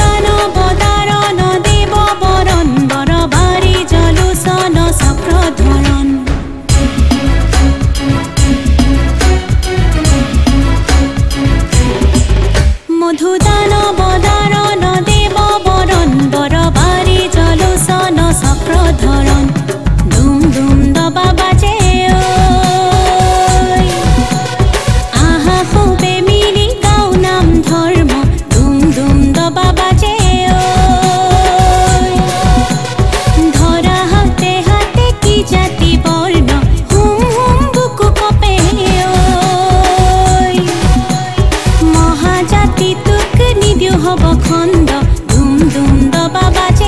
দান বদারণ দেব বরণ বরবারি জলুসন চক্রধরণ মধুদান বদারণ দেব বরণ বরবারি জলুসন চক্রধরণ দুম দুম দবা বাজে আহা খুবে মিলি গাও নাম ধর্ম দুম দুম দবা বাজে ধরা হাতে হাতে কি জাতি বর্ণ হুম হুম বুকু কপে মহাজাতি তুক নিদিও হব খন্দ দুম দুম দবা বাজে